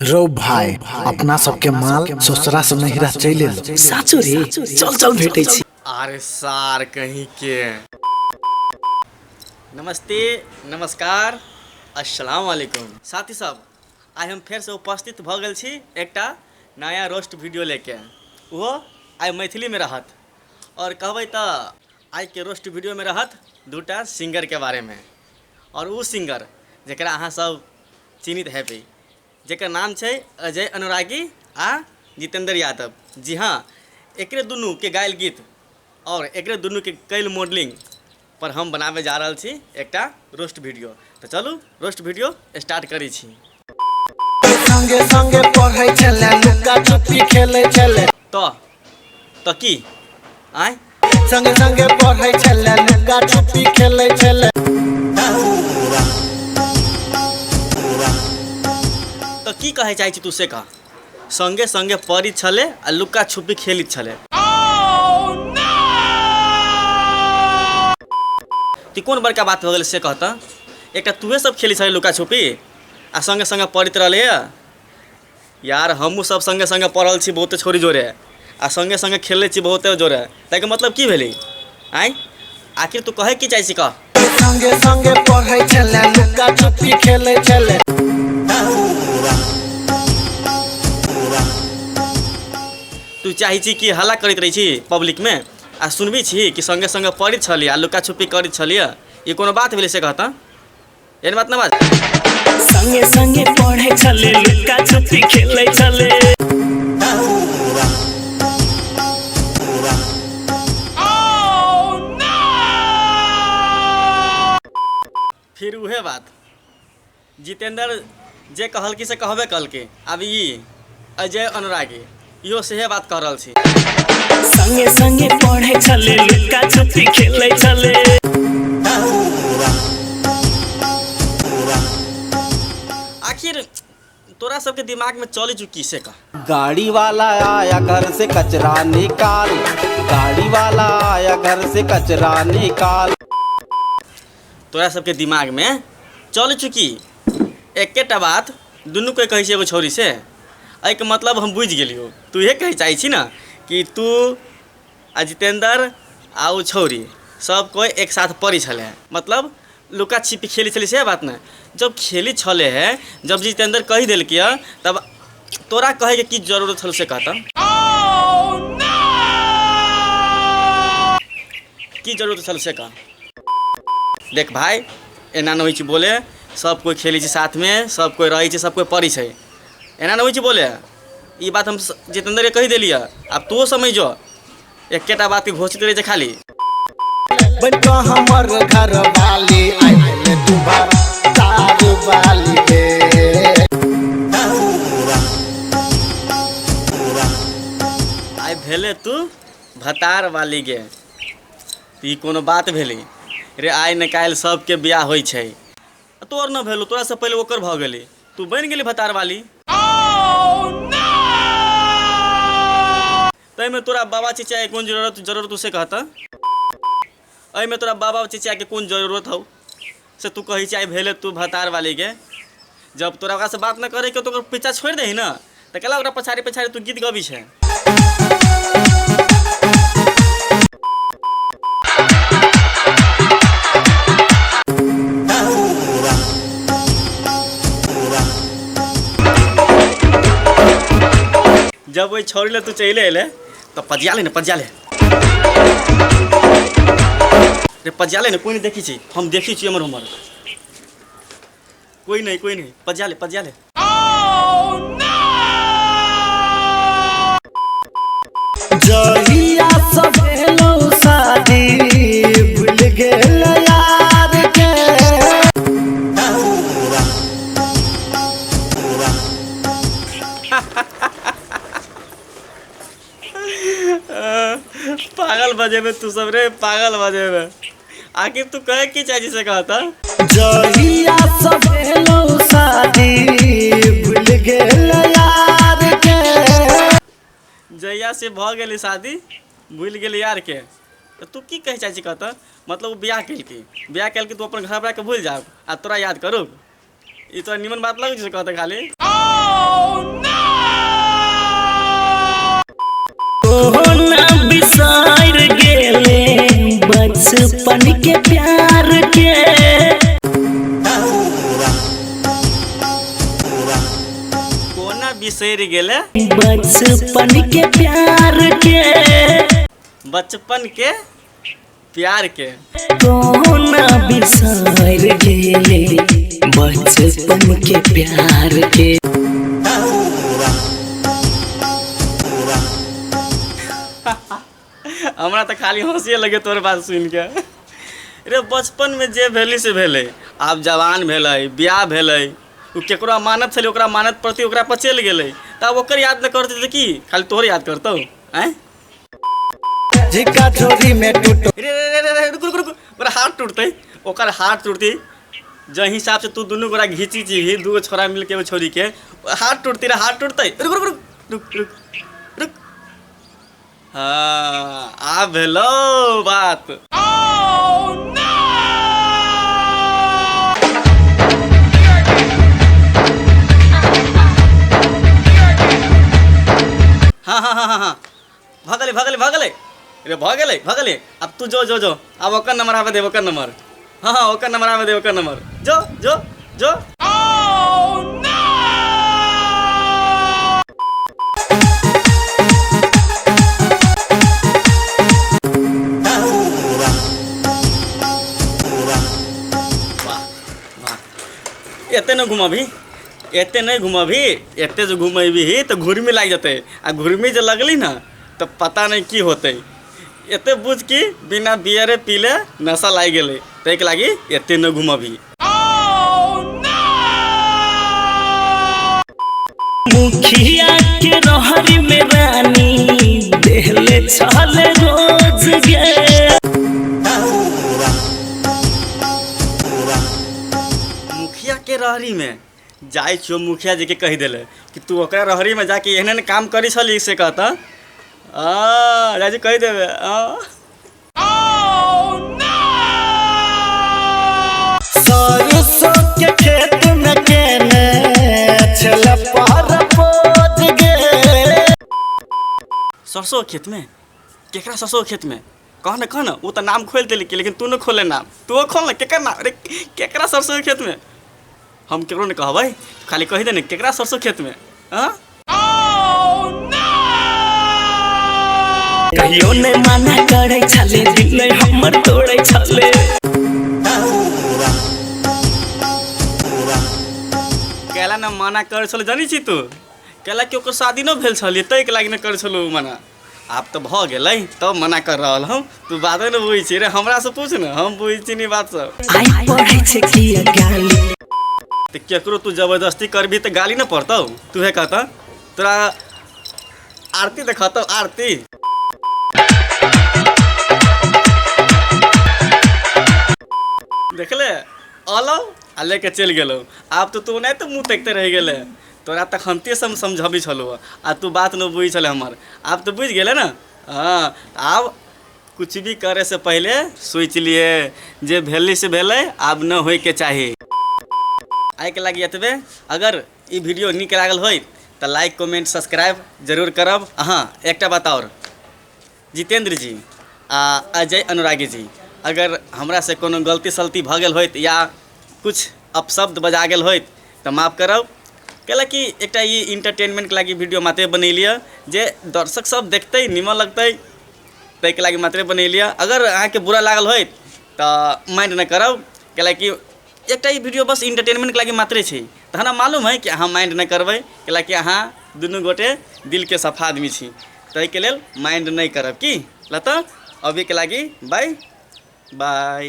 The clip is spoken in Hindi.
रो भाई अपना सबके माल ससुरा से नहिरा चले लो। साचो रे, चल चल भेटे छी। अरे सार कहीं के। नमस्ते, नमस्कार, अस्सलाम वालेकुम। साथी सब, आज हम फिर से उपस्थित भ गेल छी एकटा नया रोस्ट वीडियो लेके। वो आज मैथिली में रहत और कहबै तो आज के रोस्ट वीडियो में रहत दूटा सिंगर के बारे में। और वो सिंगर जरा अहाँ सब चिन्हित हेबै, जेकर नाम है अजय अनुरागी आ जितेंद्र यादव। जी हाँ, एकरे दुनू के गायल गीत और एकरे दुनू के कैल मॉडलिंग पर हम बनावे जा रहल छी एकटा रोस्ट वीडियो। तो चलू रोस्ट वीडियो स्टार्ट करी छी। संगे संगे पढ़ै छले, लुका छुपी खेलै छले। तो की आय संगे संगे पढ़ै छले, लुका छुपी खेलै छले। तो की कहे चाहे छी तू से कह। संगे संगे पढ़ी छले आ लुका छुपी खेली छले। ती कौन बड़का बात हो गल से कहता। एक तुहे सब खेली छले लुका छुपी आ संगे संगे पढ़ित रहले यार। हमू सब संगे संगे पढ़ल छी बहुते छोरी जोरे आ संगे संगे खेले छी बहुते जोरे। ताके मतलब की भेली आय। आखिर तू कहे की चाहे छी कह। संगे संगे पढ़ै छले, लुका छुपी खेलै छले। तू चाहे छी कि हल्ला करते रही छी पब्लिक में आ सुनबी छी कि संगे संगे पढ़ित छली आ लुका छुपी करैत छलिए। ये कोनो बात भेलै से कहता। एहन बात ना बात। संगे संगे पढ़े छले, लुका छुपी खेले छले। फिर उहे बात जितेंद्र जे कहल की से कहबे कल के। अब ई अजय अनुरागी इहो सेहे बात कह रहल छी। संगे संगे पढ़े छले, लुका छुपी खेले छले। आखिर तोरा सबके दिमाग में चली चुकी से कह। गाड़ी वाला आया घर से कचरा निकाल, गाड़ी वाला आया घर से कचरा निकाल। तोरा सबके दिमाग में चल चुकी एकेटा बात दुनू कोई कही एगो छौरी से। एहि के मतलब हम बुझ गेलियो। तू ये कहे चाहे छी ना कि तू आ जितेंद्र आ उ छौरी सब कोई एक साथ पढ़ी छले, मतलब लुका छिपी खेली छली से बात ना। जब खेली छले है, जब जितेंद्र कही दिल किया तब तोरा कहे के की जरूरत छल से कहता। की जरूरत छल से कह। देख भाई, एना नहीं छी बोले। सब कोई खेली छी साथ में, सब कोई रही छी, सब कोई पढ़ी छे। एना नहीं छी बोले। ये बात हम जितेंद्र के कही दिलिए। अब तू समझो एकेटा बात के घोषित रहे खाली। बनका हमर घर वाली आइले तू तार वाली बे। आई भेले तू भतार वाली गे। ई कोनो बात भेली रे। आइ न काल्हि सबके बियाह होइ छै। तोर न भेलो, तोरा से पहले ओकर भ गेली। तू बन गेली भतार वाली। तै में तोरा बाबा चिचा के कौन जरूरत उसे कहता। अई में तोरा बाबा चिचा के कौन जरूरत हो से तू कही चाहे भेले तू भतार वाली के। जब तोरा ओकरा से बात न करे के तो पीछा छोड़ दही ना, तो केला ओकरा पछाड़ी पछाड़ी तू गीत गबी छे। जब वही छोड़ ले तू चले अले तो पजिया ले न, पजिया ले रे, पजिया ले न। कोई नहीं देखी छी, हम देखी छी। हमर उमर कोई नहीं पजिया ले, पजिया ले। जहिया सब भेलौ शादी भूल गेल यार के। पागल बजेबे तू सब रे, पागल बजेबे। आखिर तू कहे की चाहिए से कहता। जहिया सब भेलौ शादी भूल गेल यार के। जहिया से भ गेली शादी भूल गेली यार के। तो तू की कहे चाहे कहता। मतलब वो ब्याह कैल के तू अपन घर के भूल जाओ आ तोरा याद करो। ये तो निमन बात लगे कहता खाली। बिसर गेले बचपन के प्यार के बचपन के प्यार के कोना बिसर गेले बचपन के प्यार के। हमरा तो खाली हंसिए लगे तोर बात सुन के। रे बचपन में जे भेली से भेले, आब जवान भेलै, ब्याह भेलै, उ केकरो मानत छलै, ओकरा मानत प्रति ओकरा पर चलि गेलै, तब ओकर याद न करते तऽ की खाली तोहर याद करतौ? आँय झिका झोरी में टूटो रे रे रे रे रुक रुक रुक, ओकरा हाथ टूटतै, ओकर हाथ टूटतै। जै हिसाब से तू दुनू गोरा घीची छी, दूगो छोरा मिल के एगो छोरी के हाथ टूटतै रे, हाथ टूटतै। रुक रुक रुक रुक रुक रुक। हाँ आ भेलो बात। हाँ हाँ हाँ हाँ हाँ भगले भगले भगले रे भगले भगले। अब तू जो जो जो अब ओकर नंबर आवे दे, ओकर नंबर। हाँ हाँ ओकर नंबर आवे दे, ओकर नंबर। जो जो जो। एते न घुमबी, एते नहीं घुमबी, एते जो घुमेबी तो घुर्मी लाग जते, आ घुर्मी जो लगली ना तो पता नहीं की होते। एते बुझ की बिना बियरे पीले नशा लाग गेले, तैक लागी एते न घुमबी। मुखिया के रहरी में रानी देहले छले रोज गे। मुखिया के रहरी में जाय छियो, मुखिया जी के कही देले कि तू ओकरा रहरी में जाके एहने काम करी छली, से कहता राजू कही देवे। सरसों के खेत में केने छल पर पोज गे। सरसों खेत में? केकरा सरसों खेत में? कह ना वो तो नाम खोल देली, लेकिन तू न खोले नाम, तू खोल ना केकर नाम। अरे केकरा सरसों खेत में? हम केकरो ने कहबै, खाली कही दे ने केकरा सरसों खेत में। हाँ कहियो ने माना करे छले, दिल हमर तोड़े छले। केला न मना कर छल जानी छी तू? केला के ओकर शादी न भेल छलिए, तै के लागी न कर छलो मना। आब तो भ गेलै तब मना कर रहल हम, तू बाते न बुझै छी रे। हमरा से पूछ न, हम बुझै छी नी बात सब। आई पढ़े छे की गाली तो केकरो तू जबरदस्ती करबी तो गाली न पड़तौ? तू है कहता तोरा आरती देखतौ, आरती। देखले अलौ आ लेके चल गेलो। आब तो तू नहीं तो मुँह देखते रह गेले, तोरा तक हमते समझाबी छलो, आ तू बात न बुझी छले हमर। आब तो बुझ गेले ना। हाँ आब कुछ भी करे से पहले सोच लिए जे भेली से भेले, आब न होय के चाही। आइ के लागी एतबे। अगर ई वीडियो नीक लागल होय तो लाइक कमेंट सब्सक्राइब जरूर करब। हाँ एक बात और, जितेंद्र जी आ अजय अनुरागी जी, अगर हमरा से कोनो गलती सलती भ गेल होइत या कुछ अपशब्द बजा गेल होइत तो माफ़ करब। कैलाकि एकटा ई इंटरटेनमेंट के लागी वीडियो मात्रे बनैलिए, जे दर्शक सब देखते निमन लगते तै के लागी मात्रे बनैलिए। अगर अहाँके बुरा लागल होइत तो माइंड न करब, कैलाकि एकटा ई वीडियो बस इंटरटेनमेंट के लागी मात्रे छै। तो हमरा मालूम है कि अहाँ माइंड न करबै, कैलाकि अहाँ दुनू गोटे दिल के सफा आदमी छी, तै के लेल माइंड नहीं करब की लता। अभी के लागी बाय बाय।